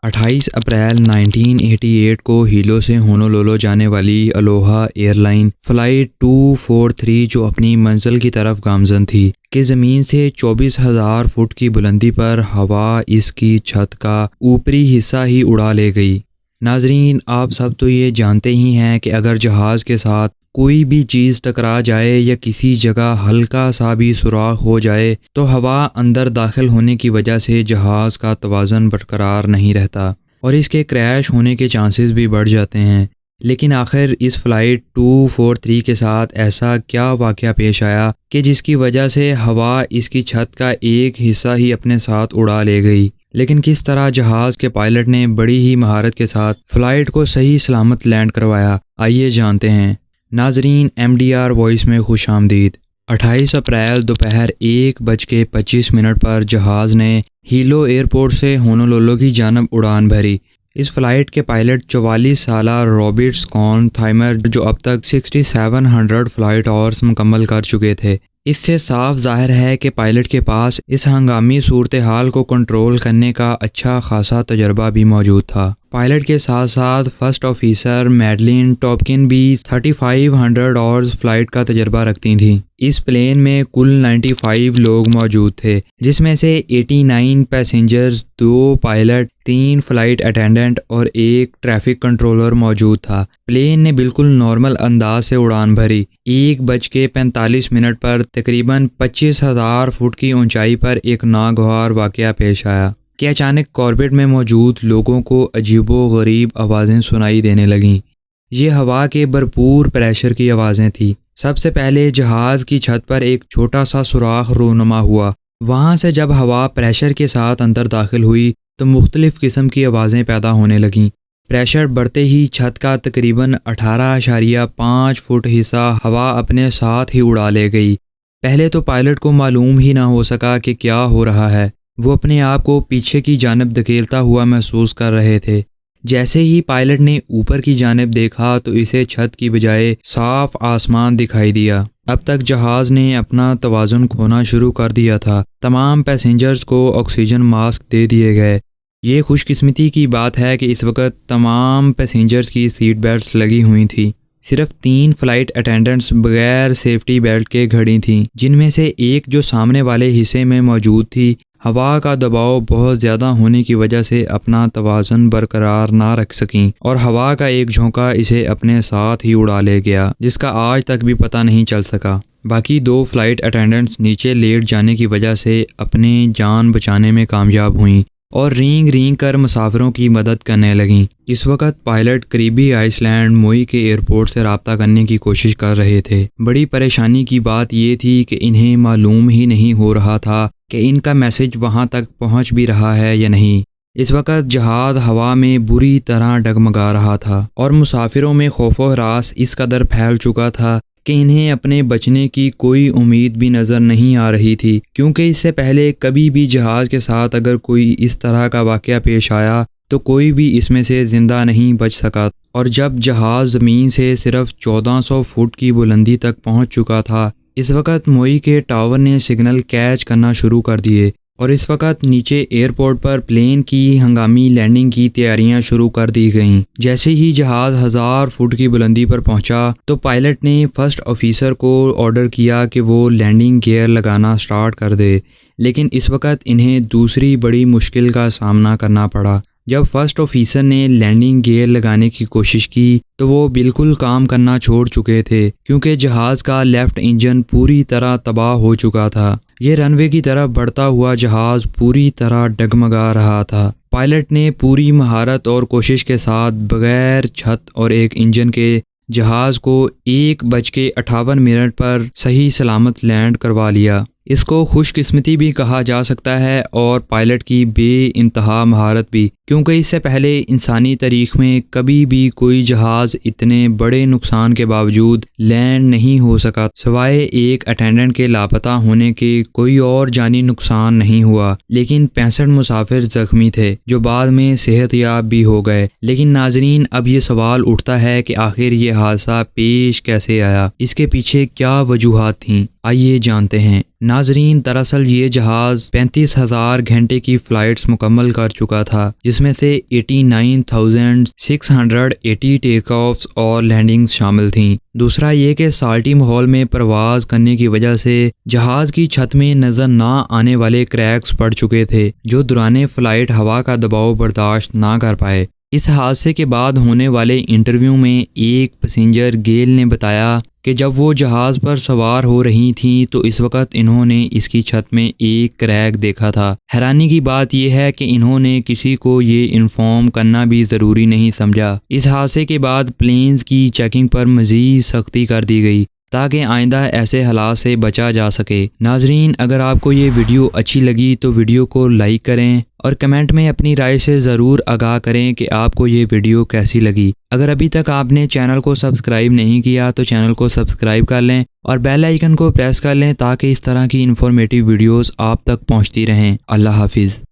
28 April 1988 کو hello سے ہونولولو جانے والی الوہا ایئر لائن فلائٹ 243 جو اپنی منزل کی طرف گامزن تھی کہ زمین سے 24,000 فٹ کی بلندی پر ہوا اس کی چھت کا اوپری حصہ ہی اڑا لے گئی۔ ناظرین، آپ سب تو یہ جانتے ہی ہیں کہ اگر جہاز کے ساتھ کوئی بھی چیز ٹکرا جائے یا کسی جگہ ہلکا سا بھی سوراخ ہو جائے تو ہوا اندر داخل ہونے کی وجہ سے جہاز کا توازن برقرار نہیں رہتا اور اس کے کریش ہونے کے چانسز بھی بڑھ جاتے ہیں۔ لیکن آخر اس فلائٹ 243 کے ساتھ ایسا کیا واقعہ پیش آیا کہ جس کی وجہ سے ہوا اس کی چھت کا ایک حصہ ہی اپنے ساتھ اڑا لے گئی؟ لیکن کس طرح جہاز کے پائلٹ نے بڑی ہی مہارت کے ساتھ فلائٹ کو صحیح سلامت لینڈ کروایا، آئیے جانتے ہیں۔ ناظرین، MDR وائس میں خوش آمدید۔ 28 اپریل دوپہر 1:25 پر جہاز نے ہیلو ایئرپورٹ سے ہونولولو کی جانب اڑان بھری۔ اس فلائٹ کے پائلٹ 44 سالہ رابرٹ سکون تھائمر جو اب تک 6700 فلائٹ آورز مکمل کر چکے تھے۔ اس سے صاف ظاہر ہے کہ پائلٹ کے پاس اس ہنگامی صورتحال کو کنٹرول کرنے کا اچھا خاصا تجربہ بھی موجود تھا۔ پائلٹ کے ساتھ ساتھ فرسٹ آفیسر میڈلین ٹاپکن بھی 3500 آورز فلائٹ کا تجربہ رکھتی تھیں۔ اس پلین میں کل 95 لوگ موجود تھے، جس میں سے 89 پیسنجرز، 2 پائلٹ، 3 فلائٹ اٹینڈنٹ اور 1 ٹریفک کنٹرولر موجود تھا۔ پلین نے بالکل نارمل انداز سے اڑان بھری۔ 1:45 پر تقریباً 25,000 فٹ کی اونچائی پر ایک ناگوار واقعہ پیش آیا کہ اچانک کارپٹ میں موجود لوگوں کو عجیب و غریب آوازیں سنائی دینے لگیں۔ یہ ہوا کے بھرپور پریشر کی آوازیں تھیں۔ سب سے پہلے جہاز کی چھت پر ایک چھوٹا سا سوراخ رونما ہوا۔ وہاں سے جب ہوا پریشر کے ساتھ اندر داخل ہوئی تو مختلف قسم کی آوازیں پیدا ہونے لگیں۔ پریشر بڑھتے ہی چھت کا تقریباً 18.5 فٹ حصہ ہوا اپنے ساتھ ہی اڑا لے گئی۔ پہلے تو پائلٹ کو معلوم ہی نہ ہو سکا کہ کیا ہو رہا ہے۔ وہ اپنے آپ کو پیچھے کی جانب دھکیلتا ہوا محسوس کر رہے تھے۔ جیسے ہی پائلٹ نے اوپر کی جانب دیکھا تو اسے چھت کی بجائے صاف آسمان دکھائی دیا۔ اب تک جہاز نے اپنا توازن کھونا شروع کر دیا تھا۔ تمام پیسنجرز کو آکسیجن ماسک دے دیے گئے۔ یہ خوش قسمتی کی بات ہے کہ اس وقت تمام پیسنجرز کی سیٹ بیلٹس لگی ہوئی تھیں۔ صرف 3 فلائٹ اٹینڈنٹس بغیر سیفٹی بیلٹ کے کھڑی تھیں، جن میں سے ایک جو سامنے والے حصے میں موجود تھی۔ ہوا کا دباؤ بہت زیادہ ہونے کی وجہ سے اپنا توازن برقرار نہ رکھ سکیں اور ہوا کا ایک جھونکا اسے اپنے ساتھ ہی اڑا لے گیا، جس کا آج تک بھی پتہ نہیں چل سکا۔ باقی 2 فلائٹ اٹینڈنٹس نیچے لیٹ جانے کی وجہ سے اپنے جان بچانے میں کامیاب ہوئیں اور رینگ رینگ کر مسافروں کی مدد کرنے لگیں۔ اس وقت پائلٹ قریبی آئس لینڈ موئی کے ایئرپورٹ سے رابطہ کرنے کی کوشش کر رہے تھے۔ بڑی پریشانی کی بات یہ تھی کہ انہیں معلوم ہی نہیں ہو رہا تھا کہ ان کا میسج وہاں تک پہنچ بھی رہا ہے یا نہیں۔ اس وقت جہاز ہوا میں بری طرح ڈگمگا رہا تھا اور مسافروں میں خوف و ہراس اس قدر پھیل چکا تھا کہ انہیں اپنے بچنے کی کوئی امید بھی نظر نہیں آ رہی تھی، کیونکہ اس سے پہلے کبھی بھی جہاز کے ساتھ اگر کوئی اس طرح کا واقعہ پیش آیا تو کوئی بھی اس میں سے زندہ نہیں بچ سکا، اور جب جہاز زمین سے صرف 1400 فٹ کی بلندی تک پہنچ چکا تھا، اس وقت موئی کے ٹاور نے سگنل کیچ کرنا شروع کر دیے اور اس وقت نیچے ایئرپورٹ پر پلین کی ہنگامی لینڈنگ کی تیاریاں شروع کر دی گئیں۔ جیسے ہی جہاز 1000 فٹ کی بلندی پر پہنچا تو پائلٹ نے فرسٹ آفیسر کو آرڈر کیا کہ وہ لینڈنگ گیئر لگانا سٹارٹ کر دے، لیکن اس وقت انہیں دوسری بڑی مشکل کا سامنا کرنا پڑا۔ جب فرسٹ آفیسر نے لینڈنگ گیئر لگانے کی کوشش کی تو وہ بالکل کام کرنا چھوڑ چکے تھے، کیونکہ جہاز کا لیفٹ انجن پوری طرح تباہ ہو چکا تھا۔ یہ رن وے کی طرف بڑھتا ہوا جہاز پوری طرح ڈگمگا رہا تھا۔ پائلٹ نے پوری مہارت اور کوشش کے ساتھ بغیر چھت اور ایک انجن کے جہاز کو 1:58 پر صحیح سلامت لینڈ کروا لیا۔ اس کو خوش قسمتی بھی کہا جا سکتا ہے اور پائلٹ کی بے انتہا مہارت بھی، کیونکہ اس سے پہلے انسانی تاریخ میں کبھی بھی کوئی جہاز اتنے بڑے نقصان کے باوجود لینڈ نہیں ہو سکا۔ سوائے ایک اٹینڈنٹ کے لاپتہ ہونے کے کوئی اور جانی نقصان نہیں ہوا، لیکن 65 مسافر زخمی تھے جو بعد میں صحت یاب بھی ہو گئے۔ لیکن ناظرین، اب یہ سوال اٹھتا ہے کہ آخر یہ حادثہ پیش کیسے آیا؟ اس کے پیچھے کیا وجوہات تھیں؟ آئیے جانتے ہیں۔ ناظرین دراصل یہ جہاز 35,000 گھنٹے کی فلائٹس مکمل کر چکا تھا، جس میں سے 89,680 ٹیک آفس اور لینڈنگز شامل تھیں۔ دوسرا یہ کہ سالٹی ماحول میں پرواز کرنے کی وجہ سے جہاز کی چھت میں نظر نہ آنے والے کریکس پڑ چکے تھے جو دوران فلائٹ ہوا کا دباؤ برداشت نہ کر پائے۔ اس حادثے کے بعد ہونے والے انٹرویو میں ایک پیسنجر گیل نے بتایا کہ جب وہ جہاز پر سوار ہو رہی تھیں تو اس وقت انہوں نے اس کی چھت میں ایک کریک دیکھا تھا۔ حیرانی کی بات یہ ہے کہ انہوں نے کسی کو یہ انفارم کرنا بھی ضروری نہیں سمجھا۔ اس حادثے کے بعد پلینز کی چیکنگ پر مزید سختی کر دی گئی تاکہ آئندہ ایسے حالات سے بچا جا سکے۔ ناظرین اگر آپ کو یہ ویڈیو اچھی لگی تو ویڈیو کو لائک کریں اور کمنٹ میں اپنی رائے سے ضرور آگاہ کریں کہ آپ کو یہ ویڈیو کیسی لگی۔ اگر ابھی تک آپ نے چینل کو سبسکرائب نہیں کیا تو چینل کو سبسکرائب کر لیں اور بیل آئیکن کو پریس کر لیں تاکہ اس طرح کی انفارمیٹیو ویڈیوز آپ تک پہنچتی رہیں۔ اللہ حافظ۔